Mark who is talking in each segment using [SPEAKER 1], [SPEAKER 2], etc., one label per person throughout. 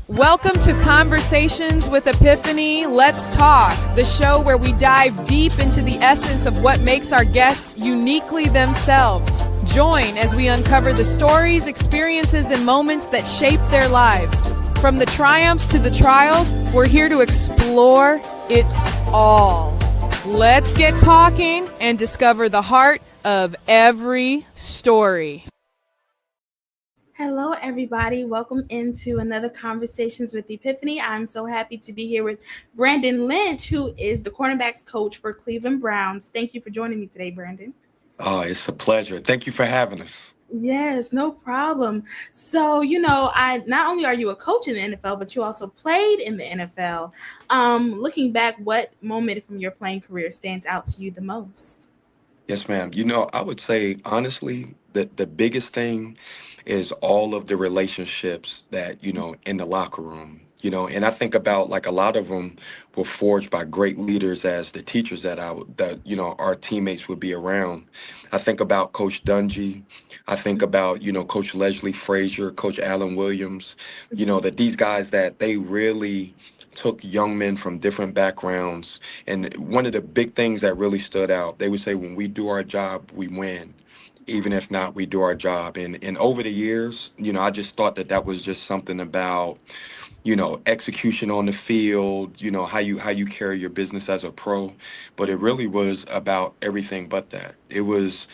[SPEAKER 1] Welcome to Conversations with Epiphany. Let's talk, the show where we dive deep into the essence of what makes our guests uniquely themselves. Join as we uncover the stories, experiences, and moments that shape their lives. From the triumphs to the trials, we're here to explore it all. Let's get talking and discover the heart of every story.
[SPEAKER 2] Hello, everybody. Welcome into another Conversations with Epiphany. I'm so happy to be here with Brandon Lynch, who is the cornerbacks coach for Cleveland Browns. Thank you for joining me today, Brandon.
[SPEAKER 3] Oh, it's a pleasure. Thank you for having us.
[SPEAKER 2] Yes, no problem. So, I not only are you a coach in the NFL, but you also played in the NFL. Looking back, what moment from your playing career stands out to you the most?
[SPEAKER 3] Yes, ma'am. I would say, honestly, that the biggest thing is all of the relationships that, in the locker room, and I think about like a lot of them were forged by great leaders as the teachers our teammates would be around. I think about Coach Dungy. I think about, Coach Leslie Frazier, Coach Allen Williams, that these guys that they really took young men from different backgrounds. And one of the big things that really stood out, they would say, when we do our job, we win. Even if not, we do our job. And over the years, I just thought that was just something about, execution on the field, how you carry your business as a pro. But it really was about everything but that. It was,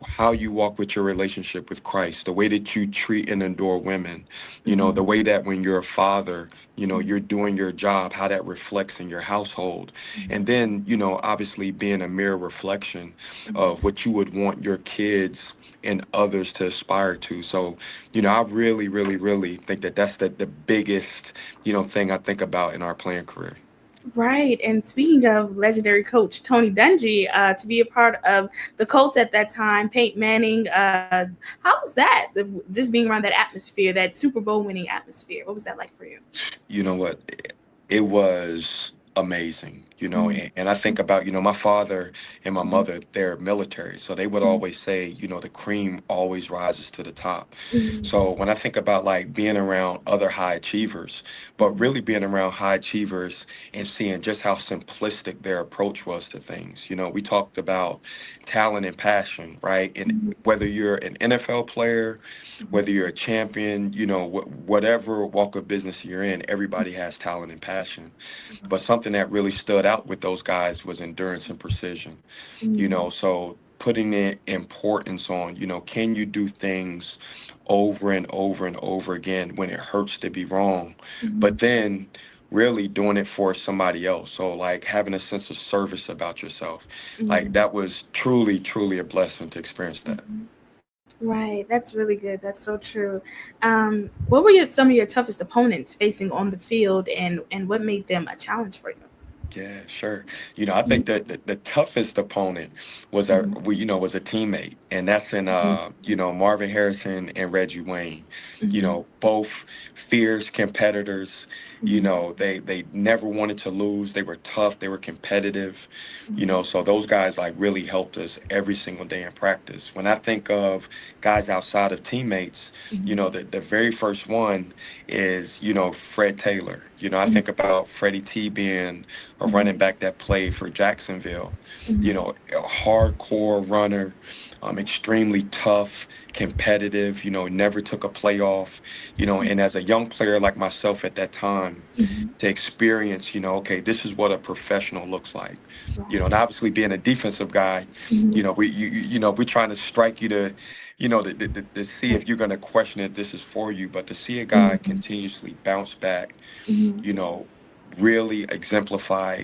[SPEAKER 3] how you walk with your relationship with Christ, the way that you treat and adore women, the way that when you're a father, you're doing your job, how that reflects in your household. And then, obviously being a mirror reflection of what you would want your kids and others to aspire to. So, I really, really, really think that that's the biggest, thing I think about in our playing career.
[SPEAKER 2] Right. And speaking of legendary coach Tony Dungy, to be a part of the Colts at that time, Peyton Manning, how was that? Just being around that atmosphere, that Super Bowl winning atmosphere. What was that like for you?
[SPEAKER 3] You know what? It was amazing, and I think about, my father and my mother, they're military. So they would always say, the cream always rises to the top. So when I think about like being around other high achievers, but really being around high achievers and seeing just how simplistic their approach was to things, we talked about talent and passion, right? And whether you're an NFL player, whether you're a champion, whatever walk of business you're in, everybody has talent and passion. But something that really stood out with those guys was endurance and precision. So putting the importance on, can you do things over and over and over again when it hurts to be wrong, but then really doing it for somebody else. So like having a sense of service about yourself, like that was truly, truly a blessing to experience that.
[SPEAKER 2] Right. That's really good. That's so true. What were some of your toughest opponents facing on the field, and what made them a challenge for you?
[SPEAKER 3] Yeah, sure. I think that the toughest opponent was was a teammate, and that's in Marvin Harrison and Reggie Wayne. Both fierce competitors. They never wanted to lose. They were tough. They were competitive. So those guys like really helped us every single day in practice. When I think of guys outside of teammates, the very first one is Fred Taylor. I think about Freddie T being a running back that played for Jacksonville, a hardcore runner, extremely tough, competitive, never took a playoff, and as a young player like myself at that time, to experience, okay, this is what a professional looks like, and obviously being a defensive guy, we're trying to strike you to see if you're going to question if this is for you, but to see a guy continuously bounce back, really exemplify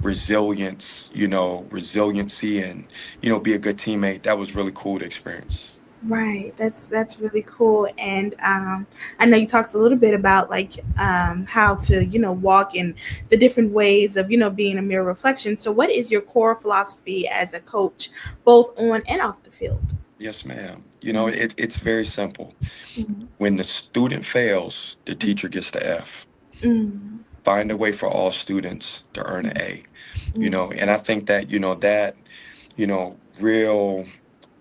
[SPEAKER 3] resilience, resiliency, and, be a good teammate. That was really cool to experience.
[SPEAKER 2] Right. That's really cool. And I know you talked a little bit about like how to, walk in the different ways of, being a mirror reflection. So what is your core philosophy as a coach, both on and off the field?
[SPEAKER 3] Yes, ma'am. It's very simple. When the student fails, the teacher gets the F. Find a way for all students to earn an A. And I think that, real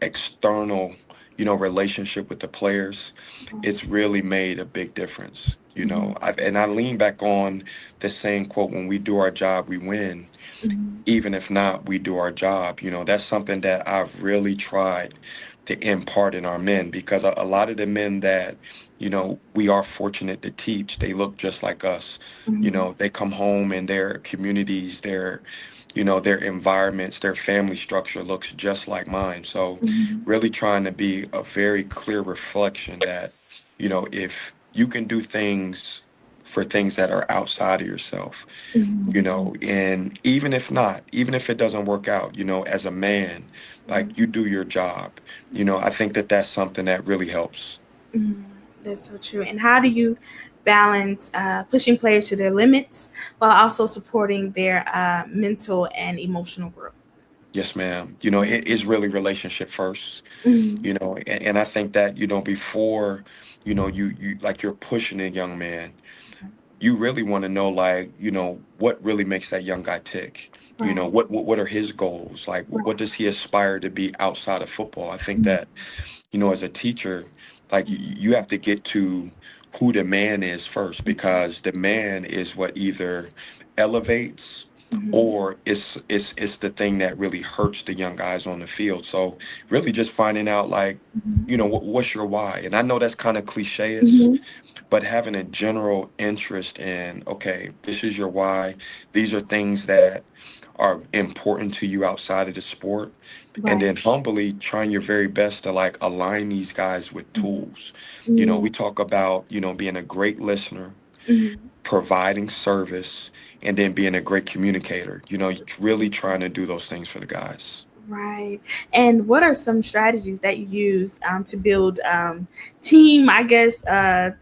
[SPEAKER 3] external, relationship with the players, it's really made a big difference.
[SPEAKER 2] Mhm.
[SPEAKER 3] And I lean back on the same quote: when we do our job, we win.
[SPEAKER 2] Mhm.
[SPEAKER 3] Even if not, we do our job. That's something that I've really tried to impart in our men, because a lot of the men that, we are fortunate to teach, they look just like us.
[SPEAKER 2] Mhm.
[SPEAKER 3] They come home and their communities, their environments, their family structure looks just like mine. So
[SPEAKER 2] Mhm.
[SPEAKER 3] really trying to be a very clear reflection that, if you can do things for things that are outside of yourself,
[SPEAKER 2] Mhm.
[SPEAKER 3] and even if not, even if it doesn't work out, as a man,
[SPEAKER 2] Mhm.
[SPEAKER 3] like, you do your job. I think that that's something that really helps.
[SPEAKER 2] Mhm. That's so true. And how do you balance pushing players to their limits while also supporting their mental and emotional growth?
[SPEAKER 3] Yes, ma'am. It is really relationship first.
[SPEAKER 2] Mhm.
[SPEAKER 3] And I think that, before, you like, you're pushing a young man, you really want to know, like, what really makes that young guy tick.
[SPEAKER 2] Right.
[SPEAKER 3] What are his goals? Like, what
[SPEAKER 2] Right.
[SPEAKER 3] does he aspire to be outside of football? I think
[SPEAKER 2] Mhm.
[SPEAKER 3] that, as a teacher, like, you have to get to who the man is first, because the man is what either elevates,
[SPEAKER 2] Mhm.
[SPEAKER 3] or it's the thing that really hurts the young guys on the field. So really just finding out, like,
[SPEAKER 2] Mhm.
[SPEAKER 3] what's your why? And I know that's kind of cliche-ish,
[SPEAKER 2] Mhm.
[SPEAKER 3] but having a general interest in, okay, this is your why. These are things that are important to you outside of the sport. And
[SPEAKER 2] Right.
[SPEAKER 3] then humbly trying your very best to, like, align these guys with
[SPEAKER 2] Mhm.
[SPEAKER 3] tools.
[SPEAKER 2] Mhm.
[SPEAKER 3] We talk about, being a great listener,
[SPEAKER 2] Mhm.
[SPEAKER 3] providing service, and then being a great communicator. Really trying to do those things for the guys.
[SPEAKER 2] Right. And what are some strategies that you use to build team, I guess,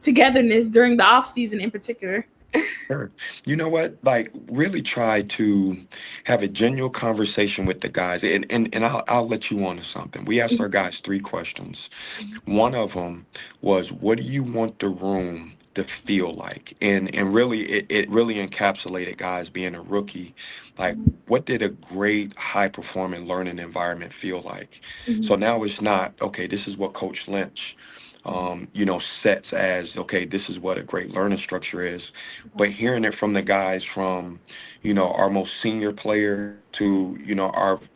[SPEAKER 2] togetherness during the off season in particular?
[SPEAKER 3] Sure. You know what? Like, really try to have a genuine conversation with the guys. And I'll let you on to something. We asked our guys three questions. One of them was, what do you want the room to feel like? And really, it really encapsulated, guys, being a rookie. Like, what did a great, high performing learning environment feel like? So
[SPEAKER 2] Mhm.
[SPEAKER 3] now it's not, okay, this is what Coach Lynch, sets as, okay, this is what a great learning structure is. But hearing it from the guys, from, our most senior player to,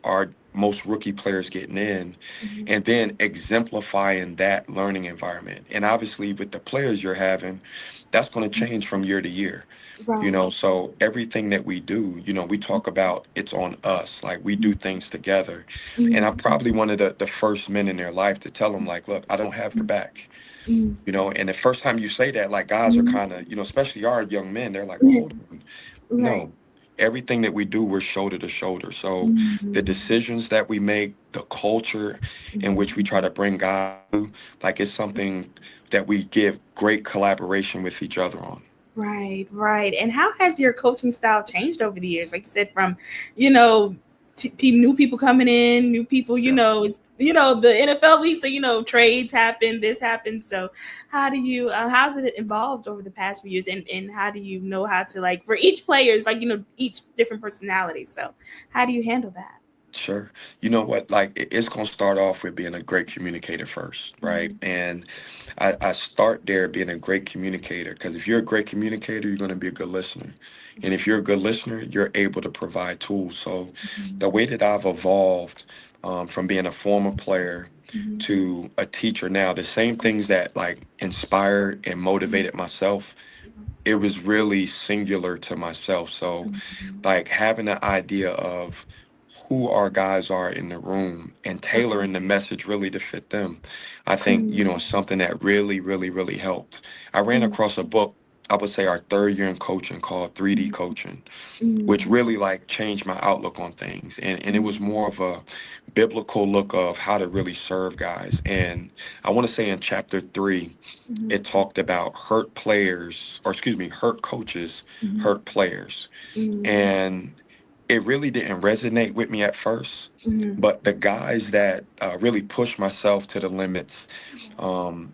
[SPEAKER 3] our most rookie players getting in,
[SPEAKER 2] Mhm.
[SPEAKER 3] and then exemplifying that learning environment. And obviously, with the players you're having, that's going to change from year to year.
[SPEAKER 2] Right.
[SPEAKER 3] So everything that we do, we talk about, it's on us. Like, we do things together. And I'm
[SPEAKER 2] Mhm.
[SPEAKER 3] probably one of the first men in their life to tell them, like, look, I don't have your back.
[SPEAKER 2] Mhm.
[SPEAKER 3] And the first time you say that, like, guys are
[SPEAKER 2] Mhm.
[SPEAKER 3] kind of, especially our young men, they're like, well,
[SPEAKER 2] Mhm.
[SPEAKER 3] hold on.
[SPEAKER 2] Right.
[SPEAKER 3] No, everything that we do, we're shoulder to shoulder. So the
[SPEAKER 2] Mhm.
[SPEAKER 3] decisions that we make, the culture in which we try to bring guys to, like, it's something that we give great collaboration with each other on.
[SPEAKER 2] Right, right. And how has your coaching style changed over the years? Like you said, from you know, new people coming in, new people.
[SPEAKER 3] Yes.
[SPEAKER 2] It's the NFL week, so trades happen, this happens. So, how do you? How's it evolved over the past few years? And how do you know how to, like, for each player is, like, each different personality. So, how do you handle that?
[SPEAKER 3] Sure. You know what? Like, it's going to start off with being a great communicator first, right?
[SPEAKER 2] Mhm.
[SPEAKER 3] And I start there, being a great communicator, because if you're a great communicator, you're going to be a good listener. And if you're a good listener, you're able to provide tools. So
[SPEAKER 2] Mhm.
[SPEAKER 3] the way that I've evolved, from being a former player
[SPEAKER 2] Mhm.
[SPEAKER 3] to a teacher now, the same things that, like, inspired and
[SPEAKER 2] Mhm.
[SPEAKER 3] motivated myself, it was really singular to myself. So,
[SPEAKER 2] Mhm.
[SPEAKER 3] like, having an idea of who our guys are in the room and
[SPEAKER 2] Okay.
[SPEAKER 3] tailoring the message really to fit them, I think,
[SPEAKER 2] Mhm.
[SPEAKER 3] is something that really, really, really helped. I ran
[SPEAKER 2] Mhm.
[SPEAKER 3] across a book, I would say our third year in coaching, called 3D
[SPEAKER 2] Mhm.
[SPEAKER 3] Coaching, which
[SPEAKER 2] Mhm.
[SPEAKER 3] really, like, changed my outlook on things. And it was
[SPEAKER 2] Mhm.
[SPEAKER 3] more of a biblical look of how to really serve guys. And I want to say in chapter 3,
[SPEAKER 2] Mhm.
[SPEAKER 3] it talked about hurt players, or excuse me, hurt coaches,
[SPEAKER 2] Mhm.
[SPEAKER 3] hurt players.
[SPEAKER 2] Mhm.
[SPEAKER 3] And it really didn't resonate with me at first.
[SPEAKER 2] Mhm.
[SPEAKER 3] But the guys that really pushed myself to the limits, um,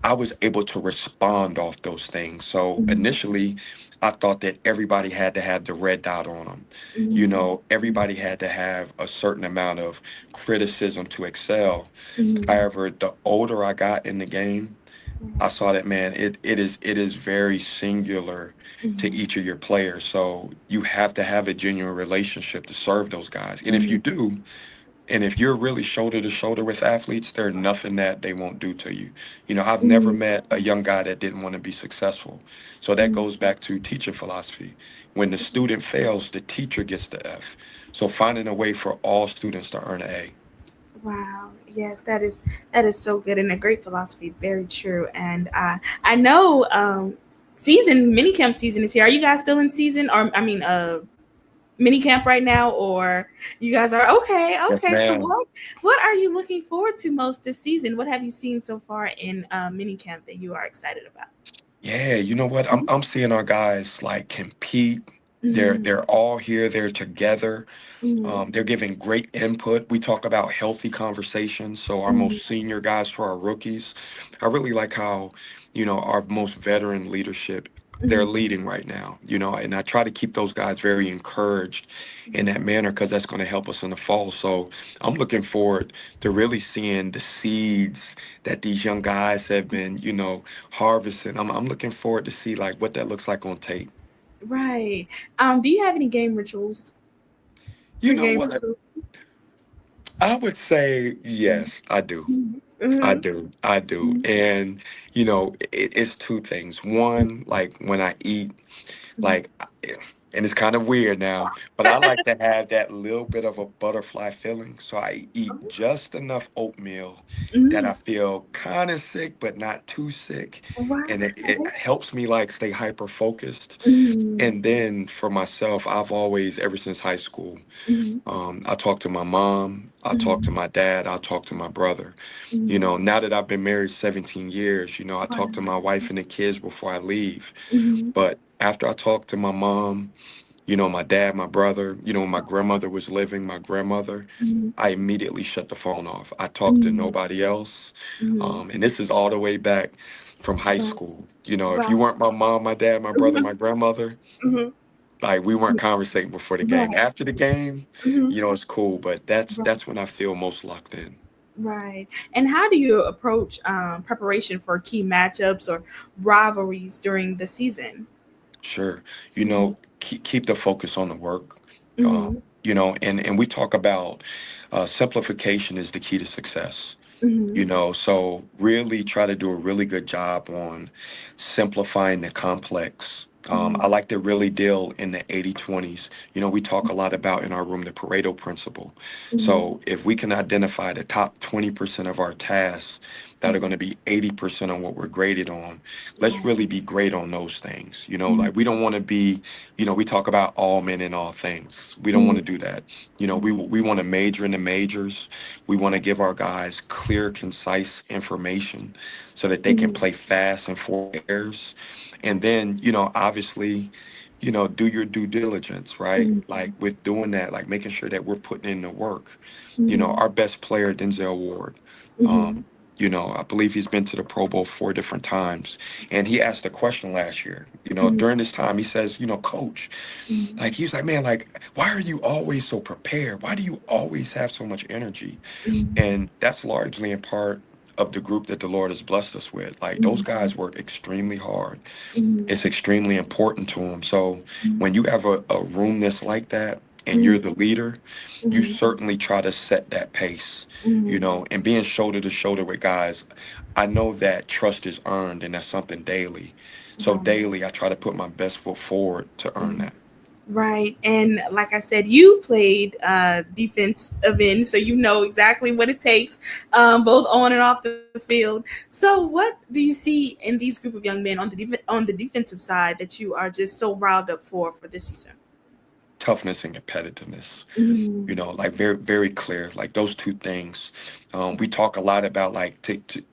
[SPEAKER 3] I was able to respond off those things. So
[SPEAKER 2] Mhm.
[SPEAKER 3] initially, I thought that everybody had to have the red dot on them. You
[SPEAKER 2] Mhm.
[SPEAKER 3] know, everybody had to have a certain amount of criticism to excel.
[SPEAKER 2] Mhm.
[SPEAKER 3] However, the older I got in the game, I
[SPEAKER 2] Right.
[SPEAKER 3] saw that, man, it is very singular to
[SPEAKER 2] Mhm.
[SPEAKER 3] each of your players. So you have to have a genuine relationship to serve those guys. And if you
[SPEAKER 2] Mhm.
[SPEAKER 3] do, and if you're really shoulder to shoulder with athletes, there's nothing that they won't do to you. You know, I've never
[SPEAKER 2] Mhm.
[SPEAKER 3] met a young guy that didn't want to be successful. So that
[SPEAKER 2] Mhm.
[SPEAKER 3] goes back to teaching philosophy. When the student fails, the teacher gets the F. So finding a way for all students to earn an A.
[SPEAKER 2] Wow. Yes, that is so good and a great philosophy. Very true. And I know season minicamp season is here. Are you guys still in season, or I mean minicamp right now, or you guys are okay?
[SPEAKER 3] Yes,
[SPEAKER 2] Okay. So
[SPEAKER 3] ma'am.
[SPEAKER 2] what are you looking forward to most this season? What have you seen so far in minicamp that you are excited about?
[SPEAKER 3] Yeah, you know what? I'm seeing our guys like compete. They're
[SPEAKER 2] Mm-hmm.
[SPEAKER 3] they're all here. They're together.
[SPEAKER 2] Mm-hmm.
[SPEAKER 3] They're giving great input. We talk about healthy conversations. So our
[SPEAKER 2] Mm-hmm.
[SPEAKER 3] most senior guys to our rookies, I really like how, our most veteran leadership, they're
[SPEAKER 2] Mm-hmm.
[SPEAKER 3] leading right now, and I try to keep those guys very encouraged in that manner because that's going to help us in the fall. So I'm looking forward to really seeing the seeds that these young guys have been, harvesting. I'm looking forward to see like what that looks like on tape.
[SPEAKER 2] Right. Do you have any game rituals?
[SPEAKER 3] You know
[SPEAKER 2] Pre-game
[SPEAKER 3] what?
[SPEAKER 2] rituals?
[SPEAKER 3] I would say yes, I do. I
[SPEAKER 2] Mm-hmm.
[SPEAKER 3] do. I do. And, it's two things. One, like when I eat, like, and it's kind of weird now, but I like to have that little bit of a butterfly feeling. So I eat just enough oatmeal that
[SPEAKER 2] Mm-hmm.
[SPEAKER 3] I feel kind of sick, but not too sick.
[SPEAKER 2] Wow.
[SPEAKER 3] And it helps me like stay hyper focused.
[SPEAKER 2] Mm-hmm.
[SPEAKER 3] And then for myself, I've always, ever since high school,
[SPEAKER 2] Mm-hmm.
[SPEAKER 3] I talk to my mom, I talk to
[SPEAKER 2] Mm-hmm.
[SPEAKER 3] my dad, I talk to my brother.
[SPEAKER 2] Mm-hmm.
[SPEAKER 3] Now that I've been married 17 years, I
[SPEAKER 2] Wow.
[SPEAKER 3] talk to my wife and the kids before I leave.
[SPEAKER 2] Mm-hmm.
[SPEAKER 3] But after I talk to my mom, my dad, my brother, when my grandmother was living, my grandmother,
[SPEAKER 2] Mm-hmm.
[SPEAKER 3] I immediately shut the phone off. I talk to
[SPEAKER 2] Mm-hmm.
[SPEAKER 3] nobody else.
[SPEAKER 2] Mm-hmm.
[SPEAKER 3] And this is all the way back from high
[SPEAKER 2] Wow.
[SPEAKER 3] school. If
[SPEAKER 2] Wow.
[SPEAKER 3] you weren't my mom, my dad, my brother,
[SPEAKER 2] Mm-hmm.
[SPEAKER 3] my grandmother,
[SPEAKER 2] Mm-hmm.
[SPEAKER 3] like we weren't conversating before the game.
[SPEAKER 2] Right.
[SPEAKER 3] After the game,
[SPEAKER 2] Mm-hmm.
[SPEAKER 3] it's cool, but that's
[SPEAKER 2] Right.
[SPEAKER 3] that's when I feel most locked in.
[SPEAKER 2] Right. And how do you approach preparation for key matchups or rivalries during the season?
[SPEAKER 3] Sure.
[SPEAKER 2] Mm-hmm.
[SPEAKER 3] Keep the focus on the work.
[SPEAKER 2] Mm-hmm.
[SPEAKER 3] And we talk about simplification is the key to success.
[SPEAKER 2] Mm-hmm.
[SPEAKER 3] So really try to do a really good job on simplifying the complex. I like to really deal in the 80/20s. We talk a lot about in our room the Pareto principle.
[SPEAKER 2] Mm-hmm.
[SPEAKER 3] So if we can identify the top 20% of our tasks that are going to be 80% on what we're graded on, let's
[SPEAKER 2] Right.
[SPEAKER 3] really be great on those things.
[SPEAKER 2] Mm-hmm.
[SPEAKER 3] Like we don't want to be, we talk about all men in all things. We don't want
[SPEAKER 2] Mm-hmm.
[SPEAKER 3] to do that. We want to major in the majors. We want to give our guys clear, concise information so that they can
[SPEAKER 2] Mm-hmm.
[SPEAKER 3] play fast and for errors. And then, obviously, do your due diligence, right?
[SPEAKER 2] Mm-hmm.
[SPEAKER 3] Like with doing that, like making sure that we're putting in the work.
[SPEAKER 2] Mm-hmm.
[SPEAKER 3] Our best player, Denzel Ward,
[SPEAKER 2] Mm-hmm.
[SPEAKER 3] um, I believe he's been to the Pro Bowl 4 different times. And he asked a question last year, during this time, he says, coach,
[SPEAKER 2] Mm-hmm.
[SPEAKER 3] like he's like, man, like, why are you always so prepared? Why do you always have so much energy? And that's largely in part of the group that the Lord has blessed us with. Like those
[SPEAKER 2] Mm-hmm.
[SPEAKER 3] guys work extremely hard.
[SPEAKER 2] Mm-hmm.
[SPEAKER 3] It's extremely important to them. So
[SPEAKER 2] Mm-hmm.
[SPEAKER 3] when you have a room that's like that and
[SPEAKER 2] Mm-hmm.
[SPEAKER 3] you're the leader, you
[SPEAKER 2] Mm-hmm.
[SPEAKER 3] certainly try to set that pace,
[SPEAKER 2] Mm-hmm.
[SPEAKER 3] and being shoulder to shoulder with guys. I know that trust is earned and that's something daily. So
[SPEAKER 2] Right.
[SPEAKER 3] daily, I try to put my best foot forward to earn
[SPEAKER 2] Mhm.
[SPEAKER 3] that.
[SPEAKER 2] Right. And like I said, you played defensive end, so you know exactly what it takes, both on and off the field. So, what do you see in these group of young men on on the defensive side that you are just so riled up for this season?
[SPEAKER 3] Toughness and competitiveness.
[SPEAKER 2] Mm-hmm.
[SPEAKER 3] Like very, very clear, like those two things. We talk a lot about like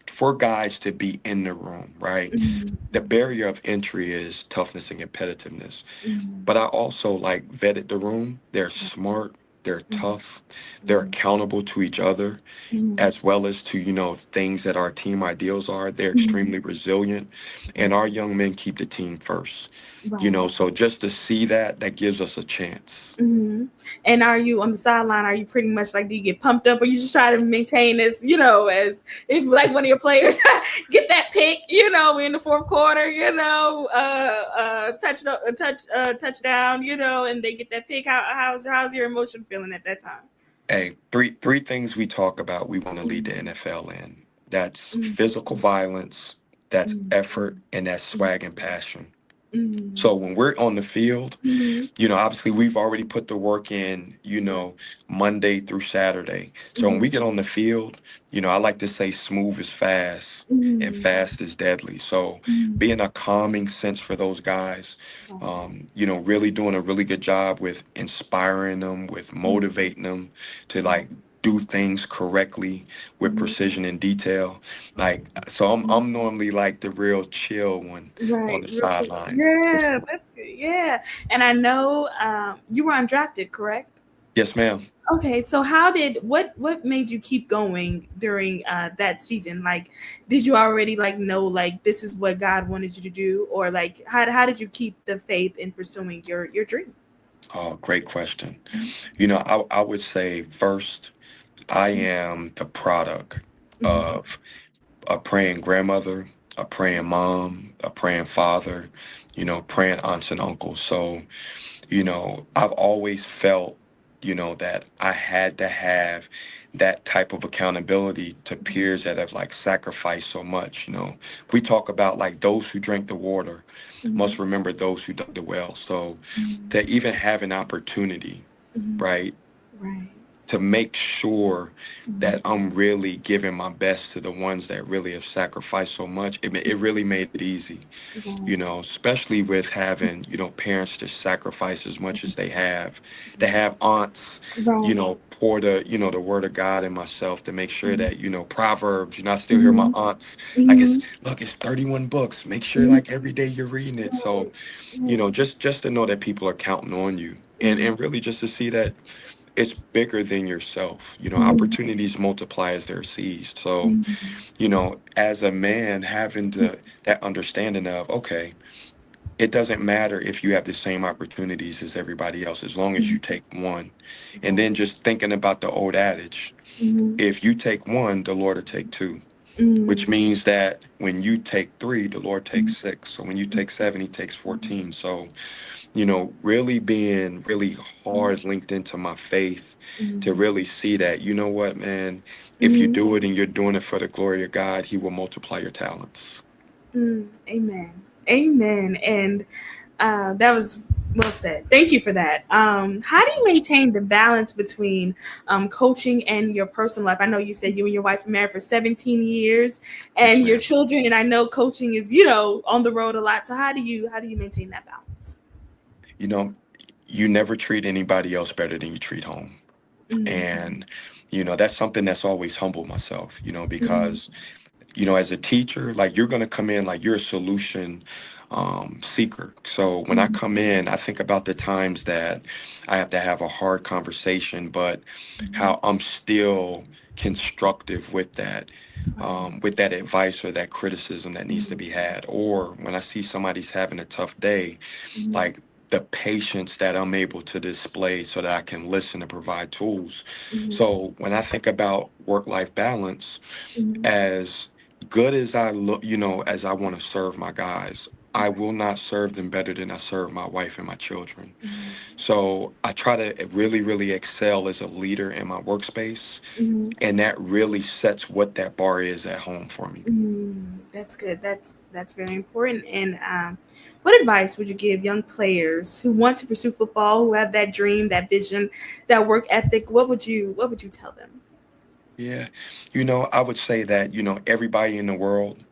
[SPEAKER 3] for guys to be in the room, right?
[SPEAKER 2] Mm-hmm.
[SPEAKER 3] The barrier of entry is toughness and competitiveness.
[SPEAKER 2] Mm-hmm.
[SPEAKER 3] But I also like vetted the room. They're smart, they're
[SPEAKER 2] Mhm.
[SPEAKER 3] tough, they're accountable to each other,
[SPEAKER 2] Mhm.
[SPEAKER 3] as well as to, things that our team ideals are. They're
[SPEAKER 2] Mhm.
[SPEAKER 3] extremely resilient, and
[SPEAKER 2] Right.
[SPEAKER 3] our young men keep the team first.
[SPEAKER 2] Right.
[SPEAKER 3] So just to see that, that gives us a chance.
[SPEAKER 2] Hmm. And are you on the sideline? Are you pretty much like, do you get pumped up, or you just try to maintain as, as if like one of your players get that pick, in the fourth quarter, touchdown, and they get that pick. How's your emotion feeling at that time?
[SPEAKER 3] Hey, three things we talk about we want to lead the
[SPEAKER 2] Mhm.
[SPEAKER 3] NFL in. That's
[SPEAKER 2] Mhm.
[SPEAKER 3] physical violence, that's
[SPEAKER 2] Mhm.
[SPEAKER 3] effort, and that's
[SPEAKER 2] Mhm.
[SPEAKER 3] swag and passion.
[SPEAKER 2] Mhm.
[SPEAKER 3] So when we're on the field,
[SPEAKER 2] Mhm.
[SPEAKER 3] obviously we've already put the work in, Monday through Saturday. So when we
[SPEAKER 2] Mhm.
[SPEAKER 3] get on the field, I like to say smooth is fast and
[SPEAKER 2] Mhm.
[SPEAKER 3] fast is deadly. So
[SPEAKER 2] Mhm.
[SPEAKER 3] being a calming sense for those guys,
[SPEAKER 2] Right.
[SPEAKER 3] really doing a really good job with inspiring them, with
[SPEAKER 2] Mhm.
[SPEAKER 3] motivating them to
[SPEAKER 2] Right.
[SPEAKER 3] like do things correctly with
[SPEAKER 2] Mhm.
[SPEAKER 3] precision and detail. Like, so I'm normally like the real chill one on
[SPEAKER 2] Right.
[SPEAKER 3] the
[SPEAKER 2] Real cool.
[SPEAKER 3] sideline.
[SPEAKER 2] Yeah, that's good. Yeah. And I know you were undrafted, correct?
[SPEAKER 3] Yes, ma'am.
[SPEAKER 2] Okay, so what made you keep going during that season? Like, did you already like know like this is what God wanted you to do, or like how did you keep the faith in pursuing your dream?
[SPEAKER 3] Oh, great question. I would say first, I am the product
[SPEAKER 2] Mm-hmm.
[SPEAKER 3] of a praying grandmother, a praying mom, a praying father, praying aunts and uncles. So, I've always felt, that I had to have that type of accountability to peers that have like sacrificed so much. We talk about like those who drink the water
[SPEAKER 2] Mm-hmm.
[SPEAKER 3] must remember those who dug the well. So
[SPEAKER 2] Mm-hmm.
[SPEAKER 3] to even have an opportunity,
[SPEAKER 2] Mm-hmm.
[SPEAKER 3] right?
[SPEAKER 2] Right.
[SPEAKER 3] To make sure
[SPEAKER 2] Mm-hmm.
[SPEAKER 3] that I'm really giving my best to the ones that really have sacrificed so much. It really made it easy,
[SPEAKER 2] Right.
[SPEAKER 3] especially with having, parents to sacrifice as much as they have, to have aunts,
[SPEAKER 2] Right.
[SPEAKER 3] pour the word of God in myself to make sure
[SPEAKER 2] Mm-hmm.
[SPEAKER 3] that, Proverbs, I still hear my
[SPEAKER 2] Mm-hmm.
[SPEAKER 3] aunts, like
[SPEAKER 2] Mm-hmm.
[SPEAKER 3] it's 31 books. Make sure
[SPEAKER 2] Mm-hmm.
[SPEAKER 3] like every day you're reading it. So,
[SPEAKER 2] Right. Right.
[SPEAKER 3] just to know that people are counting on you
[SPEAKER 2] Mm-hmm.
[SPEAKER 3] and really just to see that it's bigger than yourself.
[SPEAKER 2] Mm-hmm.
[SPEAKER 3] Opportunities multiply as they're seized. So,
[SPEAKER 2] Mm-hmm.
[SPEAKER 3] as a man, having that understanding of, okay, it doesn't matter if you have the same opportunities as everybody else, as long as you take one. And
[SPEAKER 2] Right.
[SPEAKER 3] then just thinking about the old adage,
[SPEAKER 2] Mm-hmm.
[SPEAKER 3] if you take one, the Lord will take two.
[SPEAKER 2] Mm-hmm.
[SPEAKER 3] Which means that when you take three, the Lord takes six. So when you take seven, he takes 14. So really being really hard linked into my faith to
[SPEAKER 2] Mm-hmm.
[SPEAKER 3] really see that, you know what, man, if you
[SPEAKER 2] Mm-hmm.
[SPEAKER 3] do it and you're doing it for the glory of God, he will multiply your talents.
[SPEAKER 2] Amen. Amen. And that was well said. Thank you for that. How do you maintain the balance between coaching and your personal life? I know you said you and your wife are married for 17 years,
[SPEAKER 3] Yes,
[SPEAKER 2] and your
[SPEAKER 3] ma'am.
[SPEAKER 2] children. And I know coaching is on the road a lot. So how do you maintain that balance?
[SPEAKER 3] You know, you never treat anybody else better than you treat home.
[SPEAKER 2] Mm-hmm.
[SPEAKER 3] And, that's something that's always humbled myself,
[SPEAKER 2] Mm-hmm.
[SPEAKER 3] because as a teacher, like you're going to come in like you're a solution seeker. So when I come in, I think about the times that I have to have a hard conversation, but
[SPEAKER 2] Mm-hmm.
[SPEAKER 3] how I'm still constructive
[SPEAKER 2] Right.
[SPEAKER 3] with that advice or that criticism that needs to
[SPEAKER 2] Mm-hmm.
[SPEAKER 3] be had. Or when I see somebody's having a tough day,
[SPEAKER 2] Mm-hmm.
[SPEAKER 3] like the patience that I'm able to display so that I can listen and provide tools.
[SPEAKER 2] Mm-hmm.
[SPEAKER 3] So when I think about work-life balance,
[SPEAKER 2] Mm-hmm.
[SPEAKER 3] as good as I look, as I want to serve my guys, I will not serve them better than I serve my wife and my children. So I try to really, really excel as a leader in my workspace.
[SPEAKER 2] Mm-hmm.
[SPEAKER 3] And that really sets what that bar is at home for me.
[SPEAKER 2] That's good. That's very important. And what advice would you give young players who want to pursue football, who have that dream, that vision, that work ethic? What would you tell them?
[SPEAKER 3] Yeah. I would say that, everybody in the world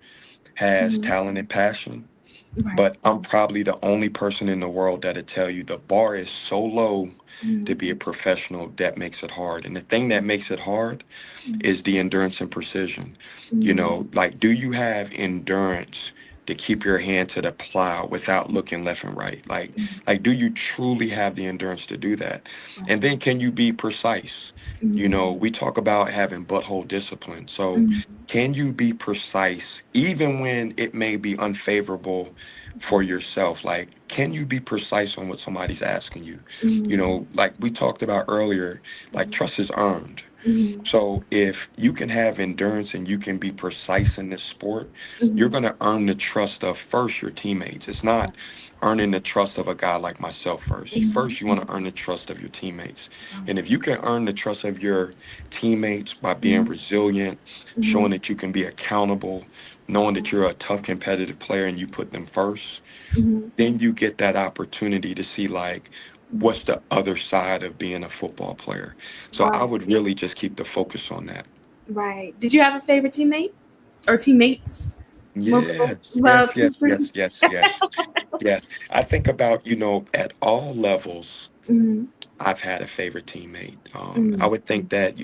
[SPEAKER 3] has
[SPEAKER 2] Hmm.
[SPEAKER 3] talent and passion,
[SPEAKER 2] Right.
[SPEAKER 3] but I'm probably the only person in the world that'll tell you the bar is so low to
[SPEAKER 2] Hmm.
[SPEAKER 3] be a professional that makes it hard. And the thing that makes it hard
[SPEAKER 2] Hmm.
[SPEAKER 3] is the endurance and precision.
[SPEAKER 2] Hmm.
[SPEAKER 3] Like, do you have endurance to keep your hand to the plow without looking left and right? Like, do you truly have the endurance to do that? And
[SPEAKER 2] Right.
[SPEAKER 3] then can you be precise? You
[SPEAKER 2] Mhm.
[SPEAKER 3] know, we talk about having butthole discipline. So
[SPEAKER 2] Mhm.
[SPEAKER 3] can you be precise even when it may be unfavorable for yourself? Like, can you be precise on what somebody's asking you? You
[SPEAKER 2] Mhm.
[SPEAKER 3] know, like we talked about earlier, like
[SPEAKER 2] Mhm.
[SPEAKER 3] trust is earned.
[SPEAKER 2] Mhm.
[SPEAKER 3] So if you can have endurance and you can be precise in this sport, you're
[SPEAKER 2] Mhm.
[SPEAKER 3] going to earn the trust of first your teammates. It's
[SPEAKER 2] Right.
[SPEAKER 3] not earning the trust of a guy like myself first.
[SPEAKER 2] Mhm.
[SPEAKER 3] First, you want
[SPEAKER 2] Mhm.
[SPEAKER 3] to earn the trust of your teammates. And
[SPEAKER 2] Right.
[SPEAKER 3] if you can earn the trust of your teammates by being
[SPEAKER 2] Mhm.
[SPEAKER 3] resilient, showing
[SPEAKER 2] Mhm.
[SPEAKER 3] that you can be accountable, knowing that you're a tough competitive player and you put them first,
[SPEAKER 2] Mhm.
[SPEAKER 3] then you get that opportunity to see like
[SPEAKER 2] Mhm.
[SPEAKER 3] what's the other side of being a football player. So I
[SPEAKER 2] Right.
[SPEAKER 3] would really just keep the focus on that.
[SPEAKER 2] Right. Did you have a favorite teammate or teammates? Multiple.
[SPEAKER 3] Yes,
[SPEAKER 2] Well,
[SPEAKER 3] yes,
[SPEAKER 2] two
[SPEAKER 3] yes,
[SPEAKER 2] pretty.
[SPEAKER 3] yes, yes, yes, yes. I think about, at all levels,
[SPEAKER 2] Mhm.
[SPEAKER 3] I've had a favorite teammate. I
[SPEAKER 2] Mhm.
[SPEAKER 3] would think that,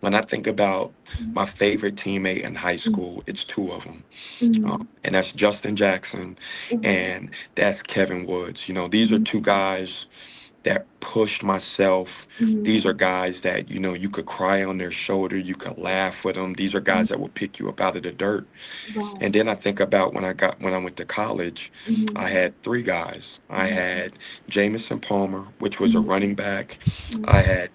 [SPEAKER 3] when I think about
[SPEAKER 2] Mhm.
[SPEAKER 3] my favorite teammate in high
[SPEAKER 2] Mhm.
[SPEAKER 3] school, it's two of them.
[SPEAKER 2] Mhm.
[SPEAKER 3] And that's Justin Jackson
[SPEAKER 2] Mhm.
[SPEAKER 3] and that's Kevin Woods. These are
[SPEAKER 2] Mhm.
[SPEAKER 3] two guys that pushed myself.
[SPEAKER 2] Mhm.
[SPEAKER 3] These are guys that, you could cry on their shoulder, you could laugh with them. These are guys that will pick you up out of the dirt.
[SPEAKER 2] Right.
[SPEAKER 3] And then I think about when I went to college, I
[SPEAKER 2] Mhm.
[SPEAKER 3] had three guys. I
[SPEAKER 2] Mhm.
[SPEAKER 3] had Jamison Palmer, which was a
[SPEAKER 2] Mhm.
[SPEAKER 3] running back.
[SPEAKER 2] Mhm.
[SPEAKER 3] I had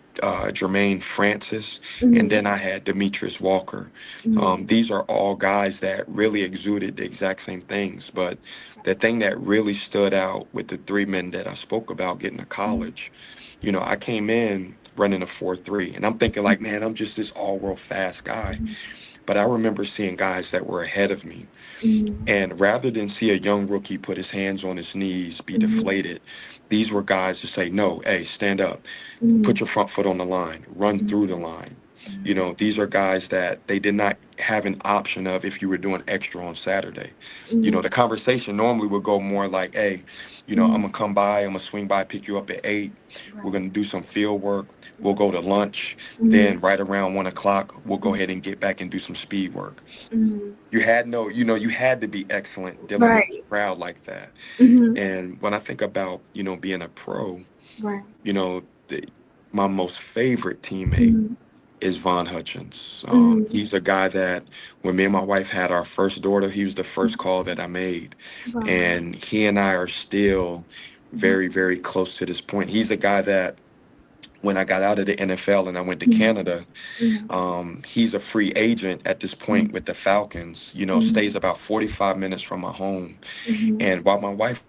[SPEAKER 3] Jermaine Francis, and
[SPEAKER 2] Mhm.
[SPEAKER 3] then I had Demetrius Walker.
[SPEAKER 2] Mhm.
[SPEAKER 3] These are all guys that really exuded the exact same things. But the thing that really stood out with the three men that I spoke about getting to
[SPEAKER 2] Mhm.
[SPEAKER 3] college, I came in running a 4.3, and I'm thinking like, man, I'm just this all-world fast guy.
[SPEAKER 2] Mhm.
[SPEAKER 3] But I remember seeing guys that were ahead of me,
[SPEAKER 2] Mhm.
[SPEAKER 3] and rather than see a young rookie put his hands on his knees, be
[SPEAKER 2] Mhm.
[SPEAKER 3] deflated, these were guys to say, no, hey, stand up, put
[SPEAKER 2] Mhm.
[SPEAKER 3] your front foot on the line, run
[SPEAKER 2] Mhm.
[SPEAKER 3] through the line. These are guys that they did not have an option of if you were doing extra on Saturday.
[SPEAKER 2] Mhm.
[SPEAKER 3] The conversation normally would go more like, hey, I'm
[SPEAKER 2] Mhm.
[SPEAKER 3] gonna come by, I'm gonna swing by, pick you up at 8. We're
[SPEAKER 2] Right.
[SPEAKER 3] gonna do some field work. We'll go to lunch.
[SPEAKER 2] Mhm.
[SPEAKER 3] Then right around 1 o'clock, we'll go
[SPEAKER 2] Mhm.
[SPEAKER 3] ahead and get back and do some speed work.
[SPEAKER 2] Mhm.
[SPEAKER 3] You had to be excellent dealing with
[SPEAKER 2] Right.
[SPEAKER 3] a crowd like that.
[SPEAKER 2] Mhm.
[SPEAKER 3] And when I think about, being a pro,
[SPEAKER 2] Right.
[SPEAKER 3] you know, the, my most favorite teammate
[SPEAKER 2] Mhm.
[SPEAKER 3] is Von Hutchins.
[SPEAKER 2] Mhm.
[SPEAKER 3] He's a guy that when me and my wife had our first daughter, he was the first call that I made.
[SPEAKER 2] Wow.
[SPEAKER 3] And he and I are still
[SPEAKER 2] Mhm.
[SPEAKER 3] very, very close to this point. He's a guy that when I got out of the NFL and I went to
[SPEAKER 2] Mhm.
[SPEAKER 3] Canada,
[SPEAKER 2] Mhm.
[SPEAKER 3] he's a free agent at this
[SPEAKER 2] Mhm.
[SPEAKER 3] point with the Falcons,
[SPEAKER 2] Mhm.
[SPEAKER 3] stays about 45 minutes from my home.
[SPEAKER 2] Mhm.
[SPEAKER 3] And while my wife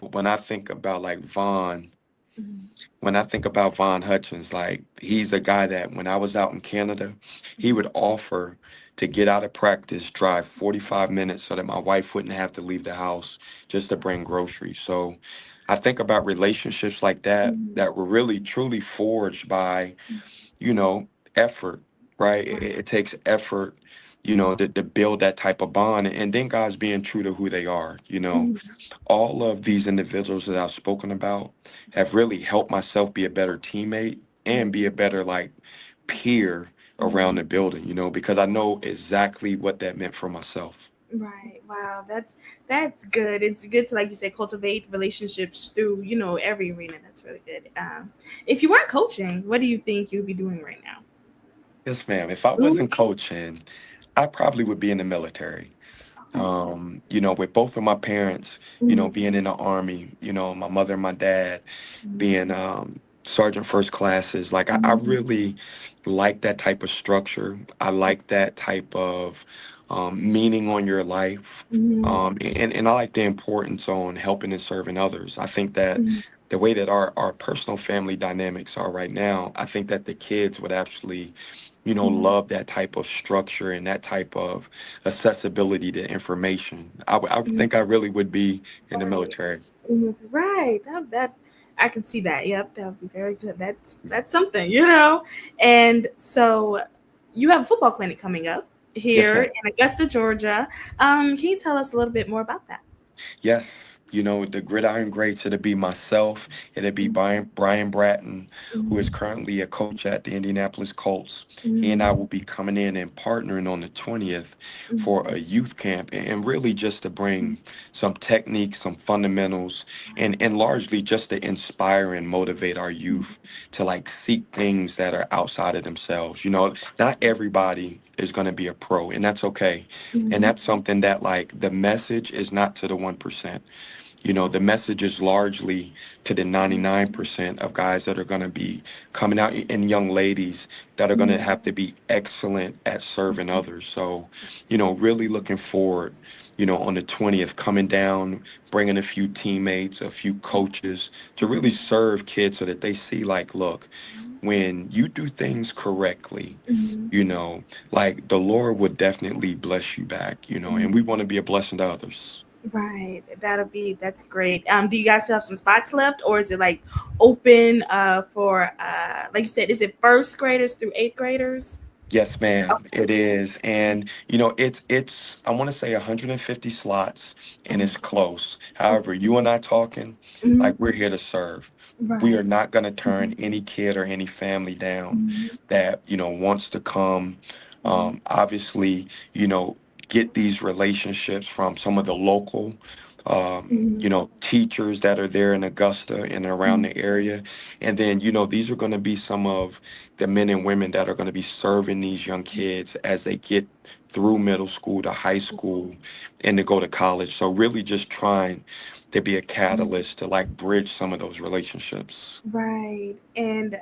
[SPEAKER 3] when I think about like
[SPEAKER 2] Mhm.
[SPEAKER 3] when I think about Von Hutchins, like he's a guy that when I was out in Canada, he
[SPEAKER 2] Mhm.
[SPEAKER 3] would offer to get out of practice, drive 45 minutes so that my wife wouldn't have to leave the house just to bring groceries. So I think about relationships like that
[SPEAKER 2] Mhm.
[SPEAKER 3] that were really truly forged by, you know, effort, right?
[SPEAKER 2] Right.
[SPEAKER 3] It takes effort, to build that type of bond. And then guys being true to who they are,
[SPEAKER 2] Mhm.
[SPEAKER 3] all of these individuals that I've spoken about have really helped myself be a better teammate and be a better like peer
[SPEAKER 2] Mhm.
[SPEAKER 3] around the building, because I know exactly what that meant for myself.
[SPEAKER 2] Right. Wow. That's good. It's good to, like you said, cultivate relationships through every arena. That's really good. If you weren't coaching, what do you think you'd be doing right now?
[SPEAKER 3] Yes, ma'am. If I
[SPEAKER 2] Mhm.
[SPEAKER 3] wasn't coaching, I probably would be in the military.
[SPEAKER 2] Okay.
[SPEAKER 3] With both of my parents,
[SPEAKER 2] Mhm.
[SPEAKER 3] being in the army, my mother and my dad
[SPEAKER 2] Mhm.
[SPEAKER 3] being sergeant first classes, like I
[SPEAKER 2] Mhm.
[SPEAKER 3] really like that type of structure. I like that type of meaning on your life.
[SPEAKER 2] Mhm.
[SPEAKER 3] And I like the importance on helping and serving others. I think that
[SPEAKER 2] Mhm.
[SPEAKER 3] the way that our personal family dynamics are right now, I think that the kids would actually,
[SPEAKER 2] Mhm.
[SPEAKER 3] love that type of structure and that type of accessibility to information. I would
[SPEAKER 2] Mhm.
[SPEAKER 3] think I really would be in the
[SPEAKER 2] Right.
[SPEAKER 3] military.
[SPEAKER 2] Mhm. Right. That I can see that. Yep, that would be very good. That's something, you know. And so you have a football clinic coming up
[SPEAKER 3] Yes,
[SPEAKER 2] here
[SPEAKER 3] ma'am.
[SPEAKER 2] in Augusta, Georgia. Can you tell us a little bit more about that?
[SPEAKER 3] Yes, the gridiron greats, it'll be myself, it'll be Brian Bratton, who is
[SPEAKER 2] Mhm,
[SPEAKER 3] currently a coach at the Indianapolis Colts. He and I
[SPEAKER 2] mhm,
[SPEAKER 3] will be coming in and partnering on the 20th for
[SPEAKER 2] mhm,
[SPEAKER 3] a youth camp and really just to
[SPEAKER 2] mhm.
[SPEAKER 3] bring some techniques, some fundamentals, and largely just to inspire and motivate our youth to like seek things that are outside of themselves. Not everybody is going to be a pro, and that's okay. And
[SPEAKER 2] Mhm,
[SPEAKER 3] that's something that like the message is not to the 1%. The message is largely to the 99% of guys that are going to be coming out and young ladies that are going to
[SPEAKER 2] mhm,
[SPEAKER 3] have to be excellent at serving others. So, really looking forward, on the 20th, coming down, bringing a few teammates, a few coaches to really
[SPEAKER 2] mhm,
[SPEAKER 3] serve kids so that they see, like, look, when you do things correctly,
[SPEAKER 2] mhm,
[SPEAKER 3] you know, like the Lord would definitely bless you back, and
[SPEAKER 2] mhm.
[SPEAKER 3] we want to be a blessing to others.
[SPEAKER 2] Right. That's great. Do you guys still have some spots left, or is it like open for like you said, is it first graders through eighth graders?
[SPEAKER 3] Yes, ma'am,
[SPEAKER 2] Okay.
[SPEAKER 3] it is. And it's I want to say 150 slots and
[SPEAKER 2] Mhm.
[SPEAKER 3] it's close.
[SPEAKER 2] Okay.
[SPEAKER 3] However, you and I talking,
[SPEAKER 2] Mhm.
[SPEAKER 3] like we're here to serve. We are
[SPEAKER 2] Right.
[SPEAKER 3] not going to turn
[SPEAKER 2] Mhm.
[SPEAKER 3] any kid or any family down
[SPEAKER 2] Mhm.
[SPEAKER 3] that, wants to come.
[SPEAKER 2] Mhm.
[SPEAKER 3] Obviously, get these relationships from some of the local
[SPEAKER 2] Mhm.
[SPEAKER 3] teachers that are there in Augusta and around
[SPEAKER 2] Mhm.
[SPEAKER 3] the area. And then, these are going to be some of the men and women that are going to be serving these young kids as they get through middle school to high school and to go to college. So really just trying to be a catalyst to like bridge some of those relationships.
[SPEAKER 2] Right. And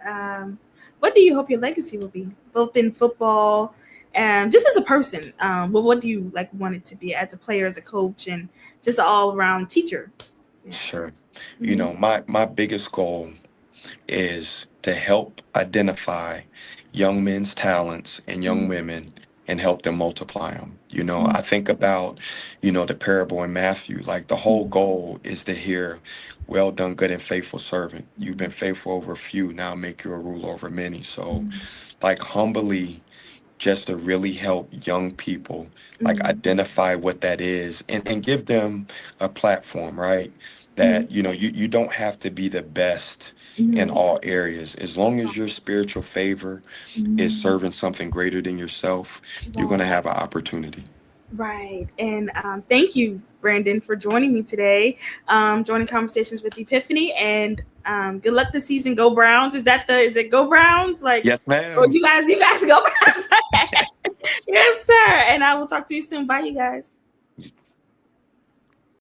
[SPEAKER 2] what do you hope your legacy will be, both in football and just as a person? What do you like want it to be as a player, as a coach, and just an all around teacher? Yeah.
[SPEAKER 3] Sure.
[SPEAKER 2] Mm-hmm.
[SPEAKER 3] My biggest goal is to help identify young men's talents and young women and help them multiply them. I think about, the parable in Matthew, like the whole goal is to hear, well done, good and faithful servant. You've been faithful over a few, now make you a ruler over many. So like humbly just to really help young people like
[SPEAKER 2] Mm-hmm.
[SPEAKER 3] identify what that is and give them a platform, right?
[SPEAKER 2] Mm-hmm.
[SPEAKER 3] That you don't have to be the best in
[SPEAKER 2] Mm-hmm.
[SPEAKER 3] all areas. As long as your spiritual favor is
[SPEAKER 2] Mm-hmm.
[SPEAKER 3] serving something greater than yourself, you're going to
[SPEAKER 2] Right.
[SPEAKER 3] have an opportunity.
[SPEAKER 2] Right. And thank you, Brandon, for joining me today, joining conversations with Epiphany. And good luck this season. Go Browns. Is it Go Browns? Like,
[SPEAKER 3] Yes,
[SPEAKER 2] or
[SPEAKER 3] ma'am.
[SPEAKER 2] you guys go Browns. Yes, sir. And I will talk to you soon. Bye, you guys.